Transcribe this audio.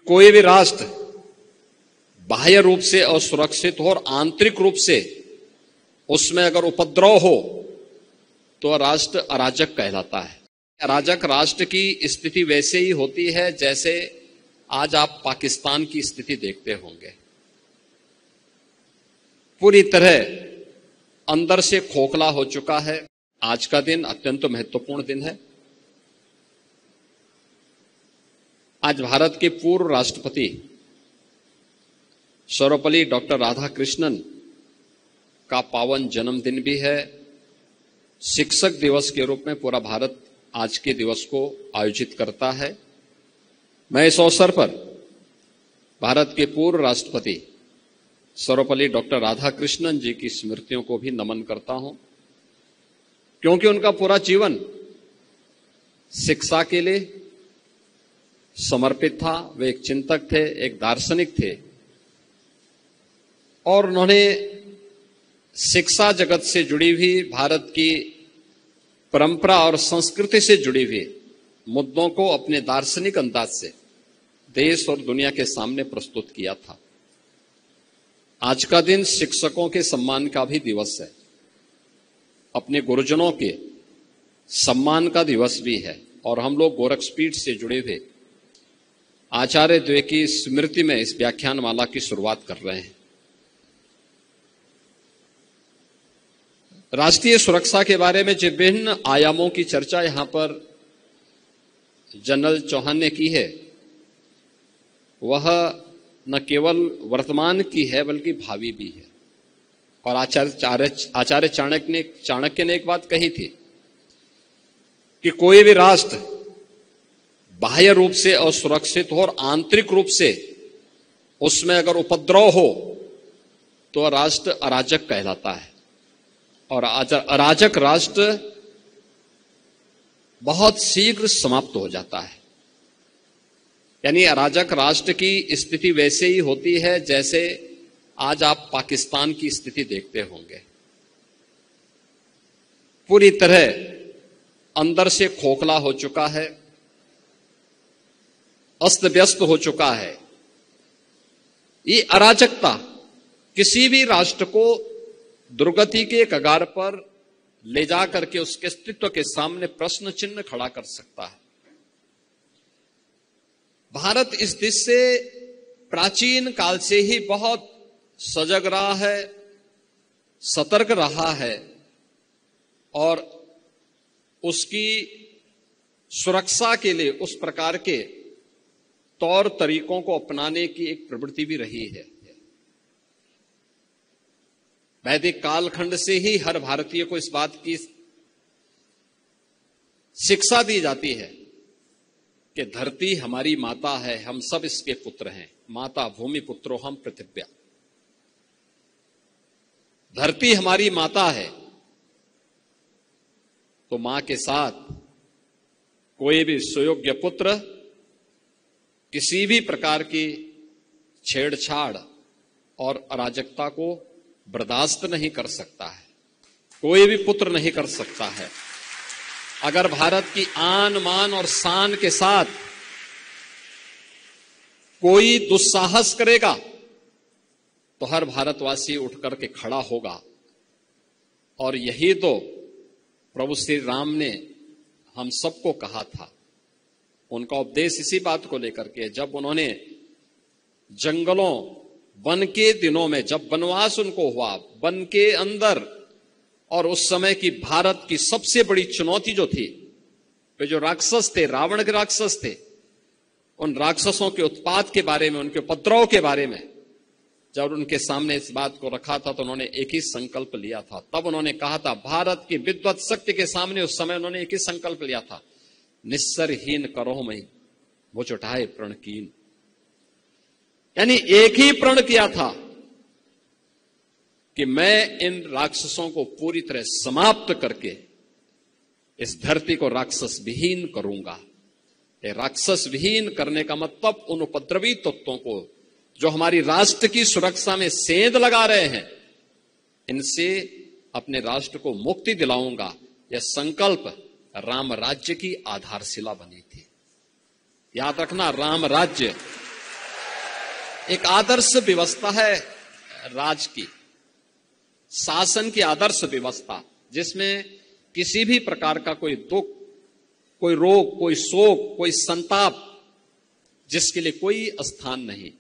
कोई भी राष्ट्र बाह्य रूप से असुरक्षित हो और आंतरिक रूप से उसमें अगर उपद्रव हो तो राष्ट्र अराजक कहलाता है। अराजक राष्ट्र की स्थिति वैसे ही होती है जैसे आज आप पाकिस्तान की स्थिति देखते होंगे। पूरी तरह अंदर से खोखला हो चुका है। आज का दिन अत्यंत महत्वपूर्ण दिन है। आज भारत के पूर्व राष्ट्रपति सर्वपल्ली डॉक्टर राधाकृष्णन का पावन जन्मदिन भी है। शिक्षक दिवस के रूप में पूरा भारत आज के दिवस को आयोजित करता है। मैं इस अवसर पर भारत के पूर्व राष्ट्रपति सर्वपल्ली डॉक्टर राधाकृष्णन जी की स्मृतियों को भी नमन करता हूं, क्योंकि उनका पूरा जीवन शिक्षा के लिए समर्पित था। वे एक चिंतक थे, एक दार्शनिक थे और उन्होंने शिक्षा जगत से जुड़ी हुई भारत की परंपरा और संस्कृति से जुड़ी हुई मुद्दों को अपने दार्शनिक अंदाज से देश और दुनिया के सामने प्रस्तुत किया था। आज का दिन शिक्षकों के सम्मान का भी दिवस है, अपने गुरुजनों के सम्मान का दिवस भी है। और हम लोग गोरक्षपीठ से जुड़े हुए आचार्य द्वे की स्मृति में इस व्याख्यानमाला की शुरुआत कर रहे हैं। राष्ट्रीय सुरक्षा के बारे में जो विभिन्न आयामों की चर्चा यहां पर जनरल चौहान ने की है, वह न केवल वर्तमान की है बल्कि भावी भी है। और आचार्य चाणक्य ने एक बात कही थी कि कोई भी राष्ट्र बाह्य रूप से असुरक्षित हो और आंतरिक रूप से उसमें अगर उपद्रव हो तो राष्ट्र अराजक कहलाता है। और अराजक राष्ट्र बहुत शीघ्र समाप्त हो जाता है। यानी अराजक राष्ट्र की स्थिति वैसे ही होती है जैसे आज आप पाकिस्तान की स्थिति देखते होंगे। पूरी तरह अंदर से खोखला हो चुका है, अस्त व्यस्त हो चुका है। ये अराजकता किसी भी राष्ट्र को दुर्गति के कगार पर ले जा करके उसके अस्तित्व के सामने प्रश्न चिन्ह खड़ा कर सकता है। भारत इस दिश से प्राचीन काल से ही बहुत सजग रहा है, सतर्क रहा है और उसकी सुरक्षा के लिए उस प्रकार के तौर तरीकों को अपनाने की एक प्रवृत्ति भी रही है। वैदिक कालखंड से ही हर भारतीय को इस बात की शिक्षा दी जाती है कि धरती हमारी माता है, हम सब इसके पुत्र हैं। माता भूमि पुत्रो हम पृथिव्या। धरती हमारी माता है तो मां के साथ कोई भी सुयोग्य पुत्र किसी भी प्रकार की छेड़छाड़ और अराजकता को बर्दाश्त नहीं कर सकता है। कोई भी पुत्र नहीं कर सकता है। अगर भारत की आन मान और शान के साथ कोई दुस्साहस करेगा तो हर भारतवासी उठ करके खड़ा होगा। और यही तो प्रभु श्री राम ने हम सबको कहा था। उनका उपदेश इसी बात को लेकर के, जब उन्होंने जंगलों वन के दिनों में जब वनवास उनको हुआ, वन के अंदर, और उस समय की भारत की सबसे बड़ी चुनौती जो थी, वे जो राक्षस थे, रावण के राक्षस थे, उन राक्षसों के उत्पात के बारे में, उनके उपद्रव के बारे में जब उनके सामने इस बात को रखा था तो उन्होंने एक ही संकल्प लिया था। तब उन्होंने कहा था, भारत की विद्वत शक्ति के सामने उस समय उन्होंने एक ही संकल्प लिया था, निस्सरहीन करो मैं मुझ उठाए प्रण कीन। यानी एक ही प्रण किया था कि मैं इन राक्षसों को पूरी तरह समाप्त करके इस धरती को राक्षस विहीन करूंगा। ये राक्षस विहीन करने का मतलब उन उपद्रवी तत्वों को जो हमारी राष्ट्र की सुरक्षा में सेंध लगा रहे हैं, इनसे अपने राष्ट्र को मुक्ति दिलाऊंगा। यह संकल्प राम राज्य की आधारशिला बनी थी। याद रखना, राम राज्य एक आदर्श व्यवस्था है राज की, शासन की आदर्श व्यवस्था, जिसमें किसी भी प्रकार का कोई दुख, कोई रोग, कोई शोक, कोई संताप, जिसके लिए कोई स्थान नहीं।